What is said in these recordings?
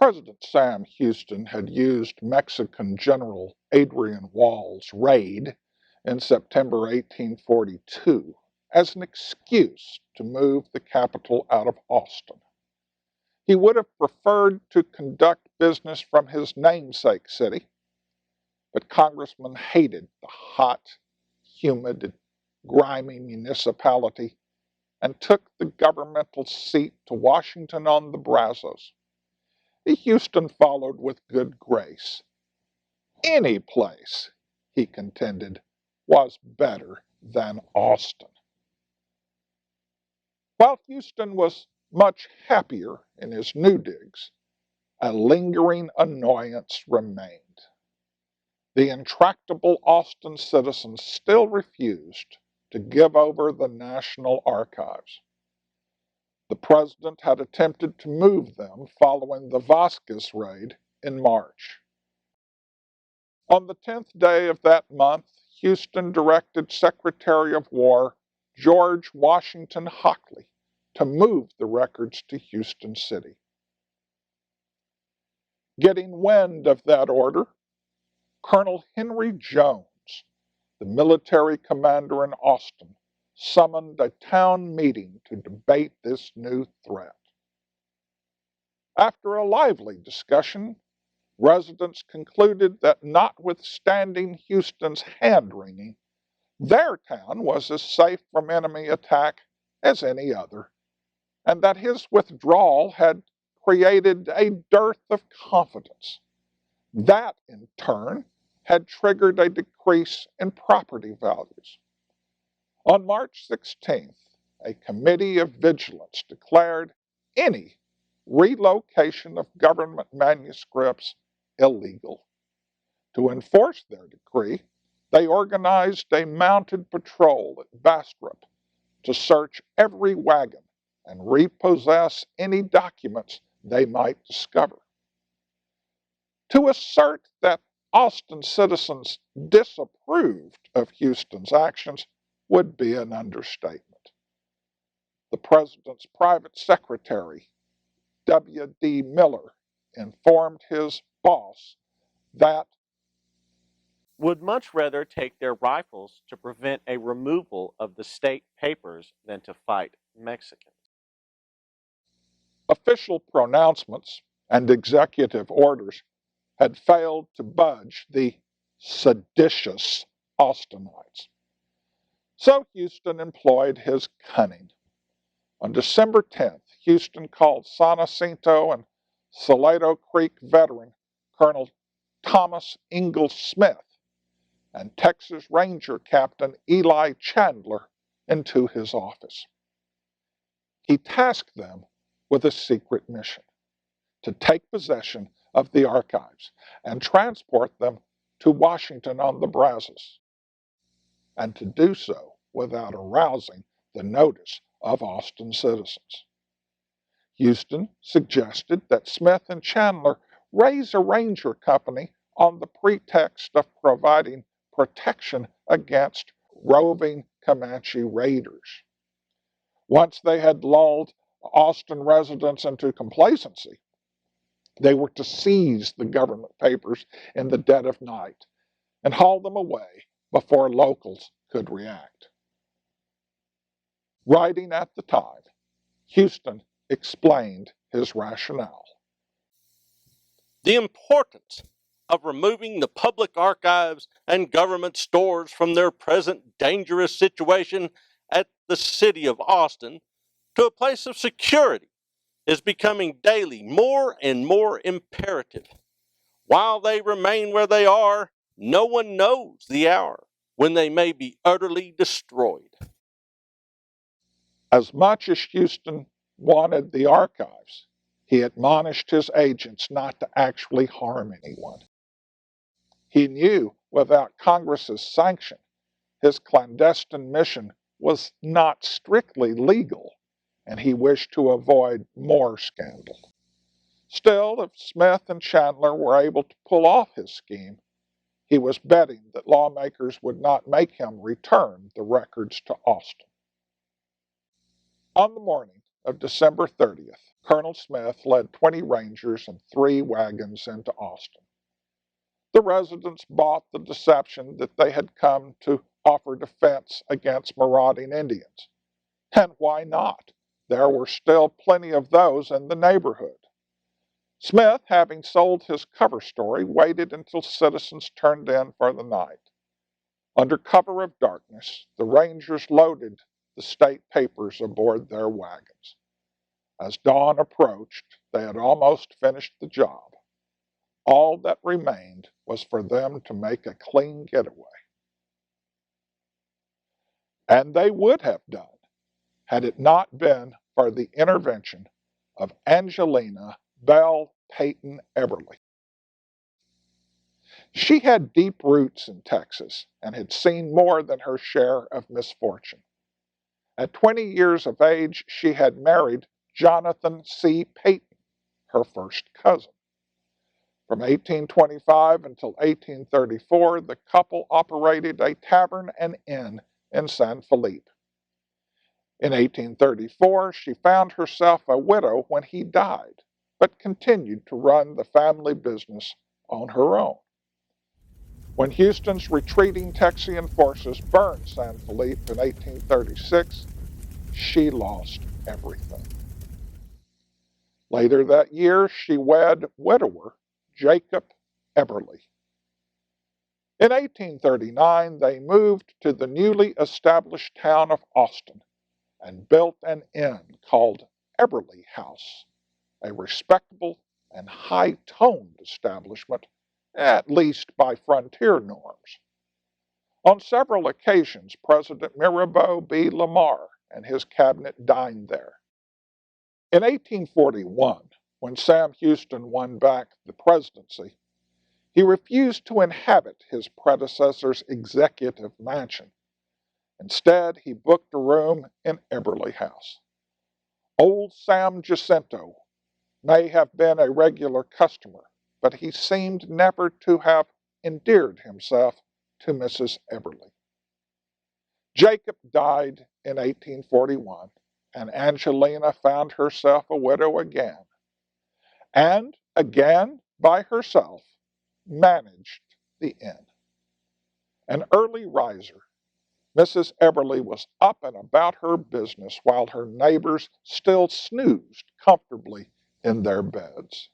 President Sam Houston had used Mexican General Adrian Wall's raid in September 1842 as an excuse to move the capital out of Austin. He would have preferred to conduct business from his namesake city, but congressmen hated the hot, humid, grimy municipality and took the governmental seat to Washington-on-the-Brazos. Houston followed with good grace. Any place, he contended, was better than Austin. While Houston was much happier in his new digs, a lingering annoyance remained. The intractable Austin citizens still refused to give over the National Archives. The president had attempted to move them following the Vasquez raid in March. On the 10th day of that month, Houston directed Secretary of War George Washington Hockley to move the records to Houston City. Getting wind of that order, Colonel Henry Jones, the military commander in Austin, summoned a town meeting to debate this new threat. After a lively discussion, residents concluded that notwithstanding Houston's hand-wringing, their town was as safe from enemy attack as any other, and that his withdrawal had created a dearth of confidence. That, in turn, had triggered a decrease in property values. On March 16th, a committee of vigilance declared any relocation of government manuscripts illegal. To enforce their decree, they organized a mounted patrol at Bastrop to search every wagon and repossess any documents they might discover. To assert that Austin citizens disapproved of Houston's actions would be an understatement. The president's private secretary, W.D. Miller, informed his boss that would much rather take their rifles to prevent a removal of the state papers than to fight Mexicans. Official pronouncements and executive orders had failed to budge the seditious Austinites. So Houston employed his cunning. On December 10th, Houston called San Jacinto and Salado Creek veteran Colonel Thomas Ingalls Smith and Texas Ranger Captain Eli Chandler into his office. He tasked them with a secret mission: to take possession of the archives and transport them to Washington-on-the-Brazos, and to do so without arousing the notice of Austin citizens. Houston suggested that Smith and Chandler raise a ranger company on the pretext of providing protection against roving Comanche raiders. Once they had lulled Austin residents into complacency, they were to seize the government papers in the dead of night and haul them away before locals could react. Writing at the time, Houston explained his rationale. The importance of removing the public archives and government stores from their present dangerous situation at the city of Austin to a place of security is becoming daily more and more imperative. While they remain where they are, no one knows the hour when they may be utterly destroyed. As much as Houston wanted the archives, he admonished his agents not to actually harm anyone. He knew without Congress's sanction, his clandestine mission was not strictly legal, and he wished to avoid more scandal. Still, if Smith and Chandler were able to pull off his scheme, he was betting that lawmakers would not make him return the records to Austin. On the morning of December 30th, Colonel Smith led 20 Rangers and 3 wagons into Austin. The residents bought the deception that they had come to offer defense against marauding Indians. And why not? There were still plenty of those in the neighborhood. Smith, having sold his cover story, waited until citizens turned in for the night. Under cover of darkness, the Rangers loaded the state papers aboard their wagons. As dawn approached, they had almost finished the job. All that remained was for them to make a clean getaway. And they would have done had it not been for the intervention of Angelina Belle Peyton Eberly. She had deep roots in Texas and had seen more than her share of misfortune. At 20 years of age, she had married Jonathan C. Peyton, her first cousin. From 1825 until 1834, the couple operated a tavern and inn in San Felipe. In 1834, she found herself a widow when he died, but continued to run the family business on her own. When Houston's retreating Texian forces burned San Felipe in 1836, she lost everything. Later that year, she wed widower Jacob Eberly. In 1839, they moved to the newly established town of Austin and built an inn called Eberly House, a respectable and high-toned establishment, at least by frontier norms. On several occasions, President Mirabeau B. Lamar and his cabinet dined there. In 1841, when Sam Houston won back the presidency, he refused to inhabit his predecessor's executive mansion. Instead, he booked a room in Eberly House. Old Sam Jacinto may have been a regular customer, but he seemed never to have endeared himself to Mrs. Eberly. Jacob died in 1841, and Angelina found herself a widow again, and again by herself managed the inn. An early riser, Mrs. Eberly was up and about her business while her neighbors still snoozed comfortably in their beds.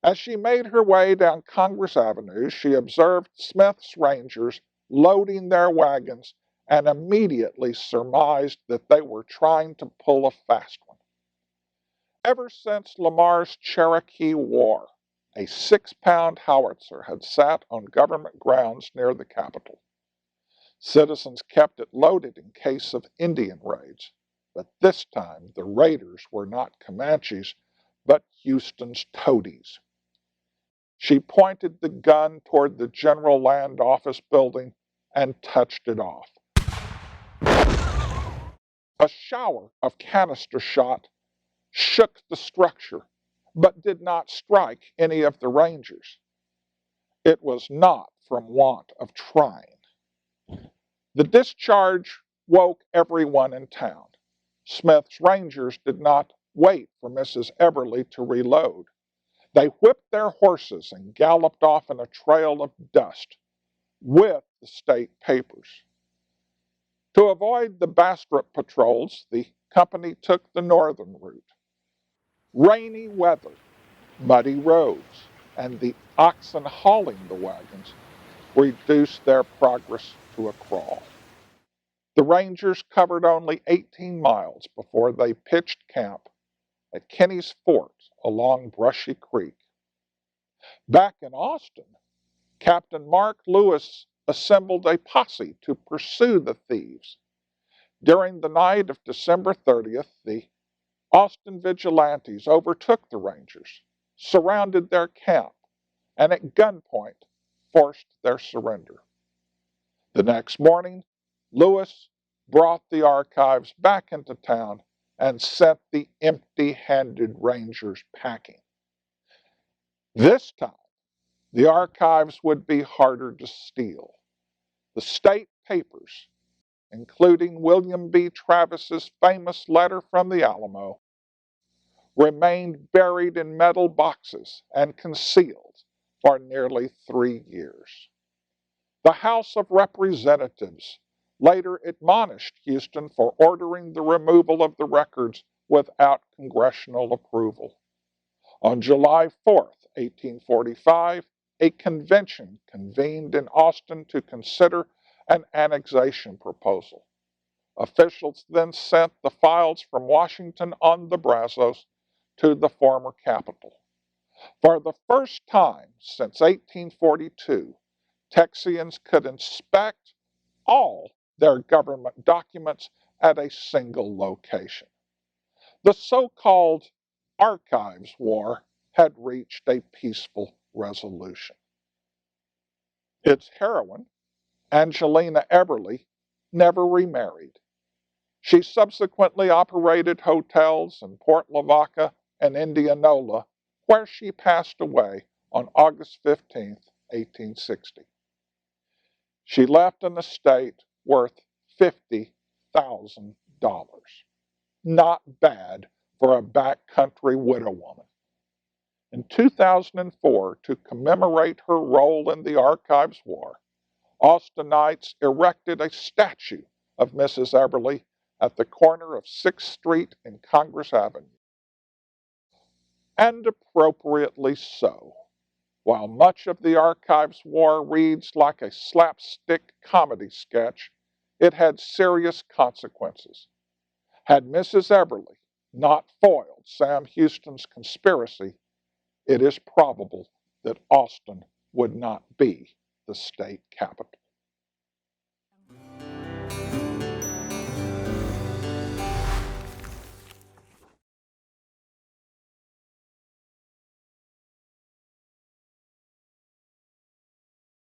As she made her way down Congress Avenue, she observed Smith's Rangers loading their wagons and immediately surmised that they were trying to pull a fast one. Ever since Lamar's Cherokee War, a 6-pound howitzer had sat on government grounds near the Capitol. Citizens kept it loaded in case of Indian raids, but this time the raiders were not Comanches, but Houston's toadies. She pointed the gun toward the General Land Office building and touched it off. A shower of canister shot shook the structure, but did not strike any of the Rangers. It was not from want of trying. The discharge woke everyone in town. Smith's Rangers did not wait for Mrs. Eberly to reload. They whipped their horses and galloped off in a trail of dust with the state papers. To avoid the Bastrop patrols, the company took the northern route. Rainy weather, muddy roads, and the oxen hauling the wagons reduced their progress to a crawl. The Rangers covered only 18 miles before they pitched camp at Kinney's Fort along Brushy Creek. Back in Austin, Captain Mark Lewis assembled a posse to pursue the thieves. During the night of December 30th, the Austin vigilantes overtook the Rangers, surrounded their camp, and at gunpoint forced their surrender. The next morning, Lewis brought the archives back into town and sent the empty-handed Rangers packing. This time, the archives would be harder to steal. The state papers, including William B. Travis's famous letter from the Alamo, remained buried in metal boxes and concealed for nearly 3 years. The House of Representatives later admonished Houston for ordering the removal of the records without congressional approval. On July 4, 1845, a convention convened in Austin to consider an annexation proposal. Officials then sent the files from Washington-on-the-Brazos to the former capital. For the first time since 1842, Texians could inspect all their government documents at a single location. The so-called Archives War had reached a peaceful resolution. Its heroine, Angelina Eberly, never remarried. She subsequently operated hotels in Port Lavaca and Indianola, where she passed away on August 15, 1860. She left an estate worth $50,000. Not bad for a backcountry widow woman. In 2004, to commemorate her role in the Archives War, Austinites erected a statue of Mrs. Eberly at the corner of 6th Street and Congress Avenue. And appropriately so. While much of the Archives War reads like a slapstick comedy sketch, it had serious consequences. Had Mrs. Eberly not foiled Sam Houston's conspiracy, it is probable that Austin would not be the state capital.